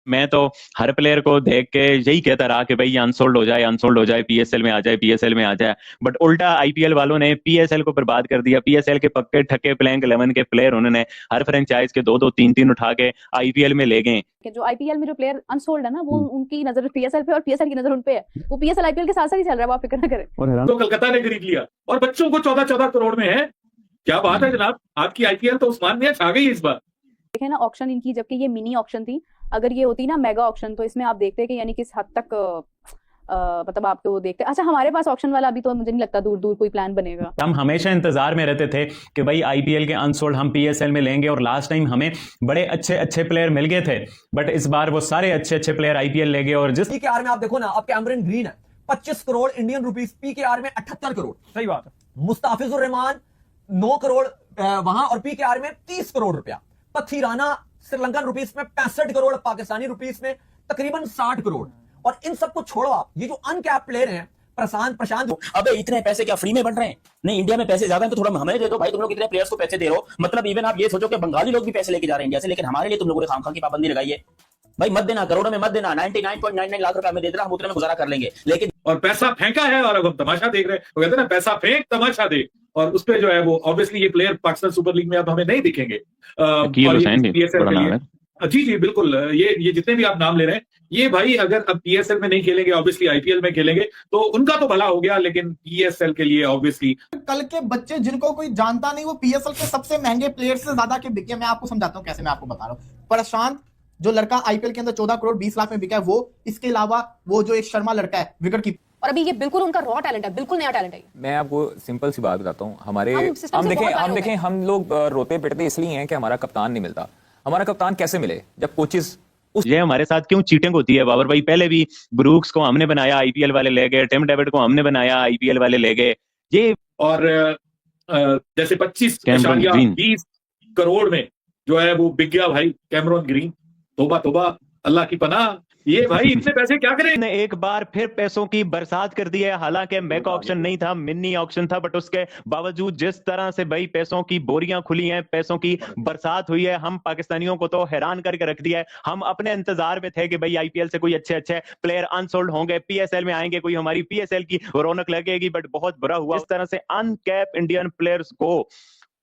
मैं तो हर प्लेयर को देख के यही कहता रहा कि भाई ये अनसोल्ड हो जाए, अनसोल्ड हो जाए, पीएसएल में आ जाए, पीएसएल में आ जाए। बट उल्टा आईपीएल वालों ने पीएसएल को बर्बाद कर दिया। पीएसएल के पक्के ठक्के प्लेइंग 11 के प्लेयर उन्होंने हर फ्रेंचाइज के दो दो तीन तीन उठा के आईपीएल में ले गए। कि जो आईपीएल में जो प्लेयर अनसोल्ड है ना, वो उनकी नजर पीएसएल पे और पीएसएल की नजर उन पे है। वो पीएसएल आईपीएल के साथ साथ ही चल रहा है, वो आप फिक्र ना करें। तो कलकत्ता ने खरीद लिया और बच्चों को 14-14 करोड़ में है। क्या बात है जनाब, आपकी आईपीएल तो उस्मानिया छा गई इस बार। देखें ना ऑक्शन इनकी, जबकि ये मिनी ऑक्शन थी। अगर ये होती ना मेगा ऑक्शन, तो इसमें आप देखते कि यानी किस हद तक मतलब आपको वो देखते। अच्छा, हमारे पास ऑक्शन वाला अभी तो मुझे नहीं लगता दूर दूर कोई प्लान बनेगा। हम हमेशा इंतजार में रहते थे कि भाई आईपीएल के अनसोल्ड हम पीएसएल में लेंगे, और लास्ट टाइम हमें बड़े अच्छे अच्छे प्लेयर मिल गए थे। बट इस बार वो सारे अच्छे अच्छे प्लेयर आईपीएल ले गए। और जिस पीकेआर में आप देखो ना, अब कैमरन ग्रीन है 25 करोड़ इंडियन रुपीस, पीकेआर में 78 करोड़। सही बात है। मुस्ताफिजुर रहमान 9 करोड़ वहां, और पीकेआर में 30 करोड़ रुपया। पथीराना श्रीलंकन रुपीस में 65 करोड़, पाकिस्तानी रुपीस में तकरीबन 60 करोड़। और इन सबको छोड़ो आप, ये जो अनकैप प्लेयर हैं प्रशांत, अबे इतने पैसे क्या फ्री में बन रहे हैं? नहीं, इंडिया में पैसे ज्यादा हैं तो थोड़ा हमें दे दो भाई। तुम लोग इतने प्लेयर्स को पैसे दे रहे हो, मतलब इवन आप ये सोचो कि बंगाली लोग भी पैसे लेके जा रहे हैं इंडिया से, लेकिन हमारे लिए तुम लोगों ने खामखा की पाबंदी लगाई है। भाई मत देना, करोड़ों में मत देना, 99.99 लाख रुपए हमें दे देना, हम उतने में गुजारा कर लेंगे। लेकिन और पैसा फेंका है और अब हम तमाशा देख रहे हैं। वो कहते हैं ना, पैसा फेंक तमाशा दे। और उस पे जो है वो ऑब्वियसली ये प्लेयर पाकिस्तान सुपर लीग में अब हमें नहीं दिखेंगे। अकील हुसैन भी बड़ा नाम है। जी जी बिल्कुल, ये जितने भी आप नाम ले रहे हैं, ये भाई अगर अब पीएसएल में नहीं खेलेंगे, ऑब्वियसली आईपीएल में खेलेंगे, तो उनका तो भला हो गया, लेकिन पीएसएल के लिए ऑब्वियसली कल के बच्चे जिनको कोई जानता नहीं, वो पीएसएल के सबसे महंगे प्लेयर से ज्यादा के बिके। मैं आपको समझाता हूँ कैसे, मैं आपको बता रहा हूँ। प्रशांत जो लड़का आईपीएल के अंदर 14 करोड़ 20 लाख में बिका है, वो, इसके अलावा वो जो एक शर्मा लड़का है विकेट कीपर, और अभी ये बिल्कुल उनका रॉ टैलेंट है, बिल्कुल नया टैलेंट है। मैं आपको सिंपल सी बात बताता हूँ। हमारे हम देखें हम लोग रोते पिटते इसलिए हैं कि हमारा कप्तान नहीं मिलता। हमारा कप्तान कैसे मिले? जब कोचेस ये हमारे साथ क्यों चीटिंग होती है बाबर भाई? पहले भी ब्रूक्स को हमने बनाया, आईपीएल वाले ले गए। टिम डेविड को हमने बनाया, आईपीएल वाले ले गए। ये और जैसे 25.20 करोड़ में जो है वो बिक गया भाई कैमरन ग्रीन। तोबा तोबा, अल्लाह की पनाह। ये भाई इतने पैसे क्या करें? ने एक बार फिर पैसों की बरसात कर दी है। हालांकि मेगा ऑक्शन नहीं था, मिनी ऑक्शन था, बट उसके बावजूद जिस तरह से भाई पैसों की बोरियां खुली हैं, पैसों की बरसात हुई है, हम पाकिस्तानियों को तो हैरान करके रख दिया है। हम अपने इंतजार में थे कि भाई आईपीएल से कोई अच्छे अच्छे प्लेयर अनसोल्ड होंगे, पीएसएल में आएंगे, कोई हमारी पीएसएल की रौनक लगेगी। बट बहुत बुरा हुआ। इस तरह से अनकैप इंडियन प्लेयर्स को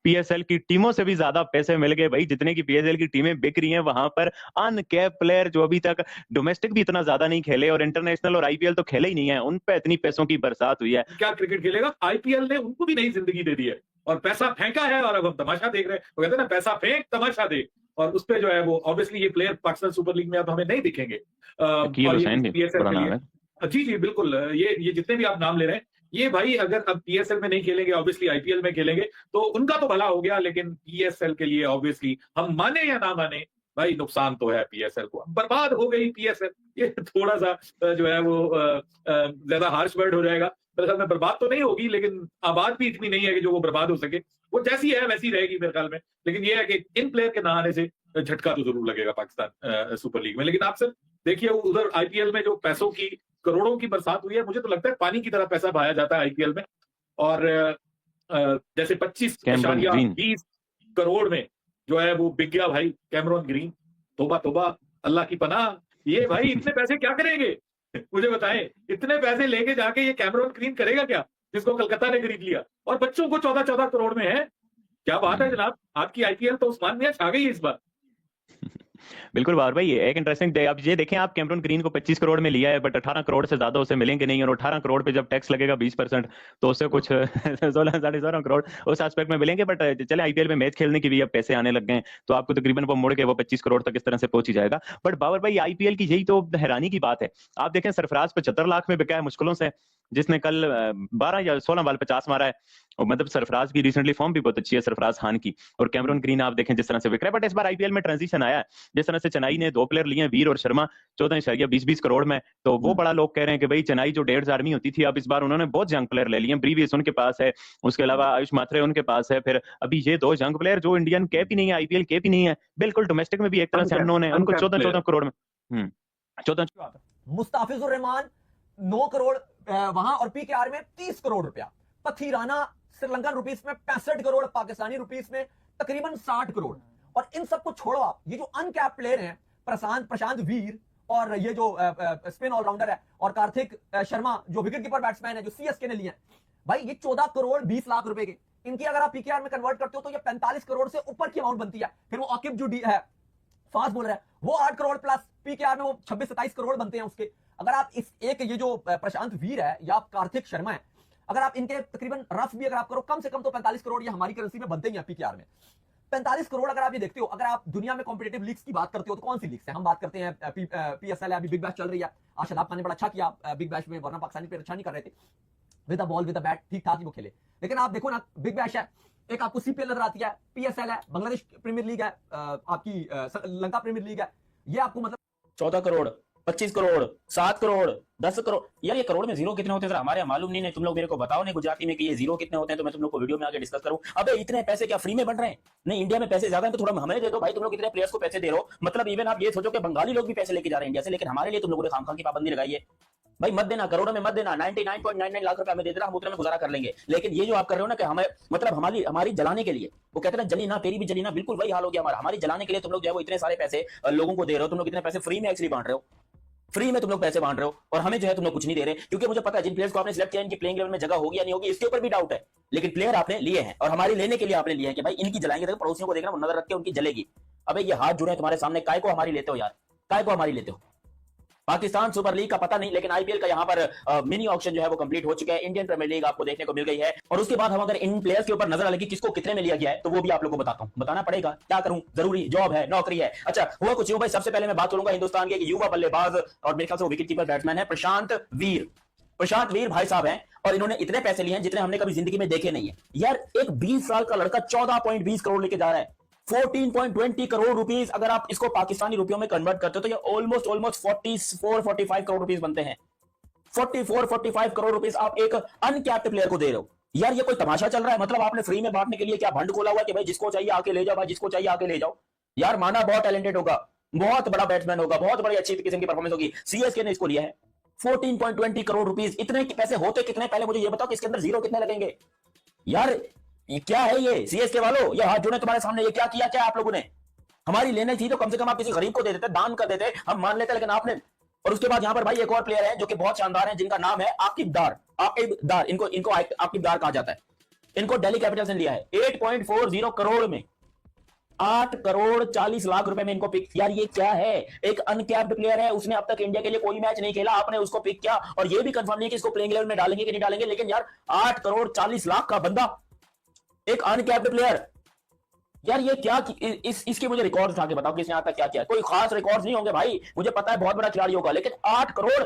पीएसएल की टीमों से भी ज्यादा पैसे मिल गए भाई। जितने की पीएसएल की टीमें बिक रही हैं, वहां पर अनकैप प्लेयर जो अभी तक डोमेस्टिक भी इतना ज्यादा नहीं खेले और इंटरनेशनल और आईपीएल तो खेले ही नहीं है, उन पे इतनी पैसों की बरसात हुई है। क्या क्रिकेट खेलेगा? आईपीएल ने उनको भी नई जिंदगी दे दी है और पैसा फेंका है और अब हम तमाशा देख रहे हैं। वो कहते हैं ना, पैसा फेंक तमाशा दे। और उस पे जो है वो ऑब्वियसली ये प्लेयर पाकिस्तान सुपर लीग में अब हमें नहीं दिखेंगे। अकील हुसैन भी बड़ा नाम है। जी जी बिल्कुल, ये जितने भी आप नाम ले रहे हैं, ये भाई अगर अब पीएसएल में नहीं खेलेंगे, ऑब्वियसली आईपीएल में खेलेंगे, तो उनका तो भला हो गया, लेकिन पीएसएल के लिए ऑब्वियसली हम माने या ना माने भाई नुकसान तो है। पीएसएल को बर्बाद हो गई पीएसएल। ये थोड़ा सा जो है वो ज्यादा हार्श वर्ड हो जाएगा। मेरे ख्याल में बर्बाद तो नहीं होगी, लेकिन आबाद भी इतनी नहीं है कि जो वो बर्बाद हो सके। वो जैसी है वैसी रहेगी मेरे ख्याल में। लेकिन ये है कि इन प्लेयर के ना आने से झटका तो जरूर लगेगा पाकिस्तान सुपर लीग में। लेकिन आप सर देखिए, उधर आईपीएल में जो पैसों की करोड़ों की बरसात हुई है, मुझे तो लगता है पानी की तरह पैसा बहाया जाता है आईपीएल में। और जैसे 25.20 करोड़ में जो है वो बिक गया भाई कैमरन ग्रीन। तोबा तोबा, अल्लाह की पनाह। ये भाई इतने पैसे क्या करेंगे? मुझे बताएं, इतने पैसे लेके जाके ये कैमरन ग्रीन करेगा क्या, जिसको कलकत्ता ने खरीद लिया? और बच्चों को 14-14 करोड़ में है। क्या बात है जनाब, आपकी आईपीएल तो उस्मानिया छा गई इस बार। बिल्कुल बार भाई, एक इंटरेस्टिंग डे। आप ये देखें, आप कैमरन ग्रीन को 25 करोड़ में लिया है, बट 18 करोड़ से ज्यादा उसे मिलेंगे नहीं। और 18 करोड़ पे जब टैक्स लगेगा 20%, तो उससे कुछ 16-16 करोड़ उस एस्पेक्ट में मिलेंगे। बट चले, आईपीएल में मैच खेलने की भी अब पैसे आने लग गए, तो आपको तकरीबन वो मुड़ के वो 25 करोड़ तक इस तरह से पहुंच ही जाएगा। बट बाबर भाई, आईपीएल की यही तो हैरानी की बात है। आप देखें, सरफराज 75 लाख में बिका है मुश्किलों से, जिसने कल 12 या 16 बाल 50 मारा है। और मतलब सरफराज की रिसेंटली फॉर्म भी बहुत अच्छी है, सरफराज खान की। और कैमरन ग्रीन आप देखें जिस तरह से बिक रहा है। बट इस बार आईपीएल में ट्रांजिशन आया है, जिस तरह से चेन्नई ने 2 प्लेयर लिए हैं, वीर और शर्मा, 14.20 करोड़ में। तो वो बड़ा लोग कह रहे हैं कि भाई चेन्नई जो 1.5 आर्मी होती थी, अब इस बार उन्होंने बहुत यंग प्लेयर ले लिए हैं। ब्रीवियस उनके पास है, उसके अलावा आयुष मात्रे उनके पास है। फिर अभी ये 2 यंग प्लेयर जो इंडियन कैप ही नहीं है, आईपीएल कैप ही नहीं है, बिल्कुल डोमेस्टिक में भी एक तरह से अननोन है, उनको 14-14 करोड़ में 14। मुस्ताफिजुर रहमान 9 करोड़ वहां, और पीकेआर में 30 करोड़ रुपया। पथीराना श्रीलंकन रुपीस में 65 करोड़, पाकिस्तानी रुपीस में तकरीबन 60 करोड़। और इन सबको छोड़ो आप, ये जो अनकैप प्लेयर हैं प्रशांत वीर और ये जो स्पिन ऑलराउंडर है और कार्तिक शर्मा जो विकेट कीपर बैट्समैन है जो सीएसके ने लिए हैं, भाई ये 14 करोड़ 20 लाख रुपए के, इनकी अगर आप पीकेआर में कन्वर्ट करते हो तो ये 45 करोड़ से ऊपर की अमाउंट बनती है। फिर वो आकिब जो है फास्ट बॉलर है वो 8 करोड़ प्लस, पीकेआर में वो 26-27 करोड़ बनते हैं उसके। अगर आप इस एक ये जो प्रशांत वीर है या कार्तिक शर्मा है, अगर आप इनके तकरीबन रफ भी अगर आप करो कम से कम तो 45 करोड़ ये हमारी करेंसी में बनते ही हैं पीकेआर में। 45 करोड़ अगर आप ये देखते हो, अगर आप दुनिया में कॉम्पिटेटिव लीग्स की बात करते हो तो कौन सी लीग्स है? हम बात करते हैं पीएसएल है, अभी बिग बैश चल रही है। आज शादाब खान ने बड़ा अच्छा किया बिग बैश में, वरना पाकिस्तानी प्लेयर अच्छा नहीं कर रहे थे, with the ball with the bat ठीक ठाक ही वो खेले। लेकिन आप देखो ना, बिग बैश है, एक आपको सीपीएल नजर आती है, पीएसएल है, बांग्लादेश प्रीमियर लीग है, आपकी श्रीलंका प्रीमियर लीग है, ये आपको मतलब 14 करोड़ 25 करोड़ 7 करोड़ 10 करोड़। यार ये करोड़ में जीरो कितने होते हैं जरा हमारे मालूम नहीं है, तुम लोग मेरे को बताओ नहीं गुजराती में कि ये जीरो कितने होते हैं, तो मैं तुम लोग को वीडियो में आगे डिस्कस करूं। अबे इतने पैसे क्या फ्री में बन रहे हैं? नहीं, इंडिया में पैसे ज्यादा हैं तो थोड़ा हमें दे दो भाई। तुम लोग इतने प्लेयर्स को पैसे दे रहे हो, मतलब इवन आप ये सोचो कि बंगाली लोग भी पैसे लेके जा रहे हैं इंडिया से, लेकिन हमारे लिए तुम लोगों ने खामखा की पाबंदी लगाई है। भाई मत देना, करोड़ों में मत देना, 99.99 लाख रुपए हमें दे देना, हम उतने में गुजारा कर लेंगे। लेकिन ये जो आप कर रहे हो ना कि हमें मतलब हमारी जलाने के लिए, वो कहते हैं ना जली ना तेरी भी जली ना, बिल्कुल वही हाल हो गया हमारा। हमारी जलाने के लिए तुम लोग जो है वो इतने सारे पैसे लोगों को दे रहे हो, तुम लोग इतने पैसे फ्री में एक्चुअली बांट रहे हो, फ्री में तुम लोग पैसे बांट रहे हो, और हमें जो है तुम लोग कुछ नहीं दे रहे। क्योंकि मुझे पता है जिन प्लेयर्स को आपने सिलेक्ट किया इनकी प्लेइंग लेवल में जगह होगी या नहीं होगी इसके ऊपर भी डाउट है, लेकिन प्लेयर आपने लिए हैं और हमारी लेने के लिए आपने लिए हैं कि भाई इनकी जलाएंगे, देखो पड़ोसियों को देखना, नजर रख के उनकी जलेगी। अबे ये हाथ जुड़े तुम्हारे सामने, काय को हमारी लेते हो यार, काय को हमारी लेते हो? पाकिस्तान सुपर लीग का पता नहीं, लेकिन आईपीएल का यहाँ पर मिनी ऑक्शन जो है वो कंप्लीट हो चुका है, इंडियन प्रीमियर लीग आपको देखने को मिल गई है। और उसके बाद हम अगर इन प्लेयर्स के ऊपर नजर डालें कि किसको कितने में लिया गया है, तो वो भी आप लोगों को बताता हूं, बताना पड़ेगा, क्या करूं, जरूरी जॉब है, नौकरी है। अच्छा हुआ कुछ यूं भाई, सबसे पहले मैं बात करूंगा हिंदुस्तान के युवा बल्लेबाज और मेरे ख्याल से विकेट कीपर बैट्समैन है प्रशांत वीर। प्रशांत वीर भाई साहब हैं और इन्होंने इतने पैसे लिए हैं जितने हमने कभी जिंदगी में देखे नहीं है यार। एक 20 साल का लड़का 14.20 करोड़ लेके जा रहा है, 14.20 करोड़ रुपीस। अगर आप इसको पाकिस्तानी रुपयों में कन्वर्ट करते हो तो ये ऑलमोस्ट 44-45 करोड़ रुपीस बनते हैं। 44-45 करोड़ रुपीस आप एक अनकैप्ड प्लेयर को दे रहे हो यार, ये कोई तमाशा चल रहा है? मतलब आपने फ्री में बांटने के लिए क्या भंड खोला हुआ है कि भाई जिसको चाहिए आके ले जाओ, भाई जिसको चाहिए आके ले जाओ। यार माना बहुत टैलेंटेड होगा, बहुत बड़ा बैट्समैन होगा, बहुत बड़ी अच्छी किस्म की परफॉर्मेंस होगी, सीएसके ने इसको लिया है 14.20 करोड़ रुपीस। इतने पैसे होते कितने, पहले मुझे ये बताओ कि इसके अंदर जीरो कितने लगेंगे यार? ये क्या है ये सीएसके वालों, ये हाथ जोड़े तुम्हारे सामने, ये क्या किया क्या आप लोगों ने? हमारी लेने थी तो कम से कम आप किसी गरीब को दे देते, दान कर देते, हम मान लेते, लेकिन आपने। और उसके बाद यहां पर भाई एक और प्लेयर है जो कि बहुत शानदार है, जिनका नाम है आकिब दार। इनको आकिब दार कहा जाता है। इनको दिल्ली कैपिटल्स ने लिया है 8.40 करोड़ में, 8 करोड़ 40 लाख रुपए में इनको पिक। यार ये क्या है? एक अनकैप्ड प्लेयर है, उसने अब तक इंडिया के लिए कोई मैच नहीं खेला, आपने उसको पिक किया और ये भी कंफर्म नहीं कि इसको प्लेइंग लेवल में डालेंगे कि नहीं डालेंगे, लेकिन यार 8 करोड़ 40 लाख का बंदा, एक अनकैप्ड प्लेयर। यार ये क्या इसके मुझे रिकॉर्ड उठा के बताओ कि इसने यहाँ तक क्या किया। कोई खास रिकॉर्ड नहीं होंगे भाई, मुझे पता है बहुत बड़ा खिलाड़ी होगा, लेकिन 8 करोड़।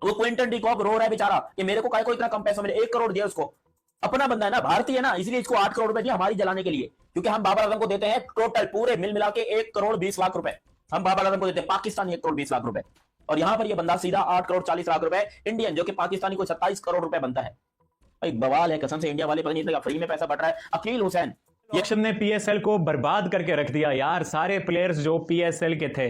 वो क्विंटन डी कॉक रो रहा है बेचारा कि मेरे को काय को इतना कम पैसा मिले, 1 करोड़ दिया उसको, अपना बंदा है ना, भारतीय है ना, इसलिए इसको 8 करोड़ रुपए दिया हमारी जलाने के लिए। क्योंकि हम बाबर आजम को देते हैं टोटल पूरे मिल मिला के 1 करोड़ 20 लाख रुपए हम बाबर आजम को देते हैं, पाकिस्तानी 1 करोड़ 20 लाख रुपए। और यहां पर ये बंदा सीधा 8 करोड़ 40 लाख रुपए इंडियन, जो कि पाकिस्तानी को 27 करोड़ रुपए बनता है। एक बवाल है कसम से, इंडिया वाले पता नहीं इतना फ्री में पैसा बट रहा है। अकील हुसैन ऑक्शन ने पीएसएल को बर्बाद करके रख दिया यार। सारे प्लेयर्स जो पीएसएल के थे,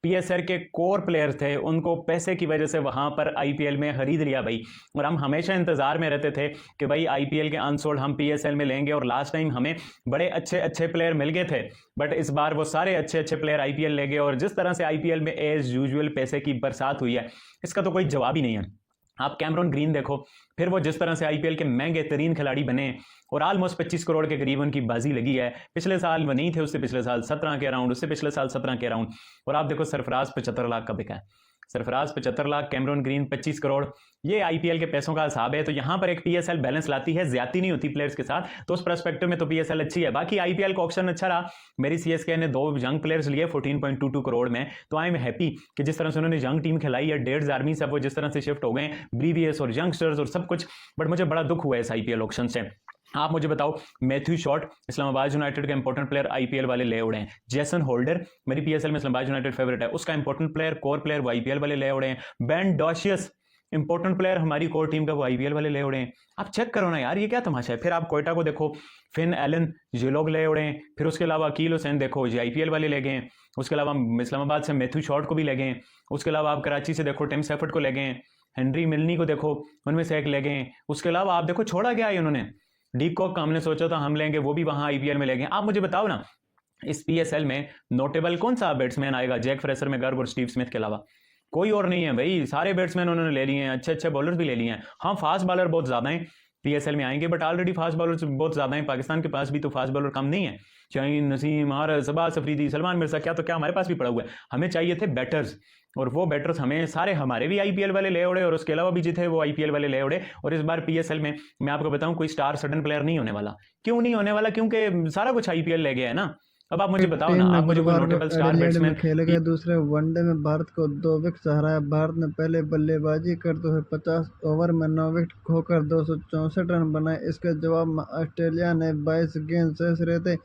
पीएसएल के कोर प्लेयर्स थे, उनको पैसे की वजह से वहां पर आईपीएल में खरीद लिया भाई। और हम हमेशा इंतजार में रहते थे कि भाई आईपीएल के अनसोल्ड हम पीएसएल में लेंगे, और लास्ट टाइम हमें बड़े अच्छे अच्छे प्लेयर मिल गए थे, बट इस बार वो सारे अच्छे अच्छे प्लेयर आईपीएल ले गए। और जिस तरह से आईपीएल में एज यूजुअल पैसे की बरसात हुई है, इसका तो कोई जवाब ही नहीं है। आप कैमरॉन ग्रीन देखो, फिर वो जिस तरह से आईपीएल के महंगे तरीन खिलाड़ी बने और ऑलमोस्ट 25 करोड़ के करीब उनकी बाजी लगी है। पिछले साल वो नहीं थे, उससे पिछले साल 17 के अराउंड, उससे पिछले साल 17 के अराउंड। और आप देखो सरफराज 75 लाख का बिका है, सरफराज 75 लाख, कैमरॉन ग्रीन 25 करोड़। ये आईपीएल के पैसों का हिसाब है। तो यहां पर एक पीएसएल बैलेंस लाती है, ज्यादती नहीं होती प्लेयर्स के साथ, तो उस पर्सपेक्टिव में तो पीएसएल अच्छी है। बाकी आईपीएल का ऑप्शन अच्छा रहा। मेरी सीएसके ने 2 यंग प्लेयर्स लिए 14.22 करोड़ में, तो आई एम हैप्पी कि जिस तरह से उन्होंने यंग टीम खिलाई है, 1.5 आर्मी से वो जिस तरह से शिफ्ट हो गए, ब्रीवियस और यंगस्टर्स और सब कुछ। बट मुझे बड़ा दुख हुआ है इस आईपीएल ऑप्शन से। आप मुझे बताओ, मैथ्यू शॉट इस्लामाबाद यूनाइटेड का इंपॉर्टेंट प्लेयर आईपीएल वाले ले उड़े हैं। जेसन होल्डर मेरी पीएसएल में इस्लामाबाद यूनाइटेड फेवरेट है, उसका इंपॉर्टेंट प्लेयर, कोर प्लेयर वो आईपीएल वाले ले उड़े हैं। बेन डॉशियस इंपॉर्टेंट प्लेयर हमारी कोर टीम का वो आईपीएल वाले ले उड़े हैं। आप चेक करो ना यार, ये क्या तमाशा है। फिर आप कोयटा को देखो, फिन एलन ये लोग ले उड़े हैं। फिर उसके अलावा अकील हुसैन देखो, ये आईपीएल वाले ले गए हैं। उसके अलावा इस्लामाबाद से मैथ्यू शॉट को भी ले गए हैं। उसके अलावा आप कराची से देखो, टिम सेफर्ट को ले गए हैं। हेनरी मिलनी को देखो, उनमें से एक ले गए हैं। उसके अलावा आप देखो छोड़ा गया है उन्होंने, डी कॉक का हमने सोचा था हम लेंगे, वो भी वहां आईपीएल में ले गए। आप मुझे बताओ ना, इस पीएसएल में नोटेबल कौन सा बैट्समैन आएगा जैक फ्रेशर में गर्ग और स्टीव स्मिथ के अलावा? कोई और नहीं है भाई, सारे बैट्समैन उन्होंने ले लिए हैं, अच्छे अच्छे बॉलर भी ले लिए हैं। हाँ, फास्ट बॉलर बहुत ज्यादा हैं पीएसएल में आएंगे, बट ऑलरेडी फास्ट बॉलर बहुत ज्यादा हैं। पाकिस्तान के पास भी तो फास्ट बॉलर कम नहीं है, शाहीन नसीम, हारिस, शहबाज अफरीदी, सलमान मिर्जा, क्या तो क्या हमारे पास भी पड़ा हुआ है। हमें चाहिए थे बैटर्स, और वो बैटर्स हमें सारे हमारे भी आईपीएल वाले ले उड़े, और उसके अलावा भी जितने वो आईपीएल वाले ले उड़े। और इस बार पीएसएल में मैं आपको बताऊं कोई स्टार सडन प्लेयर नहीं होने वाला। क्यों नहीं होने वाला? क्योंकि सारा कुछ आईपीएल ले गया है ना। अब आप मुझे बताओ ना, टीम ने आप मुझे कोई गुरुवार को नोटेबल स्टार एडिलेड में बैट्समैन। खेले गए दूसरे वनडे में भारत को 2 विकेट हराया। भारत ने पहले बल्लेबाजी करते हुए 50 ओवर में 9 विकेट खोकर 264 रन बनाए। इसके जवाब में ऑस्ट्रेलिया ने 22 गेंद शेष रहते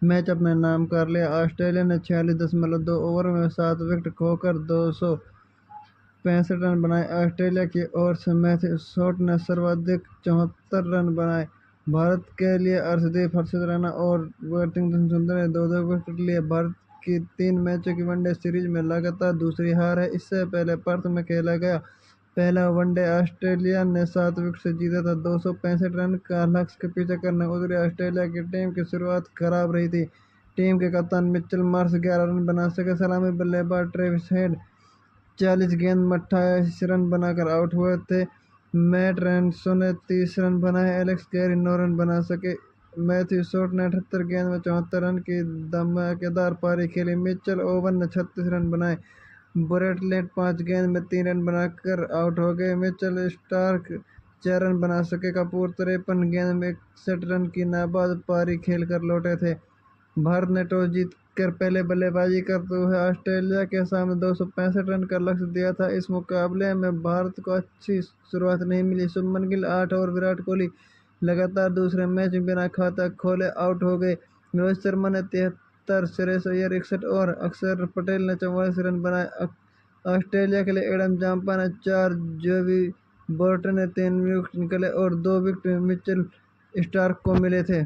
मैच अपने नाम कर लिया। ऑस्ट्रेलिया ने 46.2 ओवर में 7 विकेट खोकर 265 रन बनाए। ऑस्ट्रेलिया की ओर से मैथ्यू शॉट ने सर्वाधिक 74 रन बनाए। भारत के लिए अर्शदीप, हर्षित राणा और वर्थिंगटन सुंदर ने 2-2 विकेट लिए। भारत की 3 मैचों की वनडे सीरीज में लगातार दूसरी हार है। इससे पहले पर्थ में खेला गया पहला वनडे ऑस्ट्रेलिया ने 7 विकेट से जीता था। 265 रन का लक्ष्य के पीछे करने उतरी ऑस्ट्रेलिया की टीम की शुरुआत खराब रही थी। टीम के कप्तान मिचेल मार्श 11 रन बना सके। सलामी बल्लेबाज ट्रेविस हेड 40 गेंद में 28 रन बनाकर आउट हुए थे। मैट रैनसो ने 30 रन बनाए। एलेक्स कैरी 9 रन बना सके। मैथ्यू शॉट ने 78 गेंद में 74 रन की धमाकेदार पारी खेली। मिचेल ओवन ने 36 रन बनाए। ब्रेट लेट 5 गेंद में 3 रन बनाकर आउट हो गए। मिचेल स्टार्क 4 रन बना सके। कपूर 53 गेंद में 61 रन की नाबाद पारी खेलकर लौटे थे। भारत ने टॉस जीतकर पहले बल्लेबाजी करते हुए ऑस्ट्रेलिया के सामने 265 रन का लक्ष्य दिया था। इस मुकाबले में भारत को अच्छी शुरुआत नहीं मिली। शुभमन गिल 8 और विराट कोहली लगातार दूसरे मैच में बिना खाता खोले आउट हो गए। रोहित शर्मा ने 73, श्रेयस अय्यर 61 और अक्षर पटेल ने 44 रन बनाए। ऑस्ट्रेलिया के लिए एडम जाम्पा ने 4, जोवी बोर्टन ने 3 विकेट निकाले और 2 विकेट मिचेल स्टार्क को मिले थे।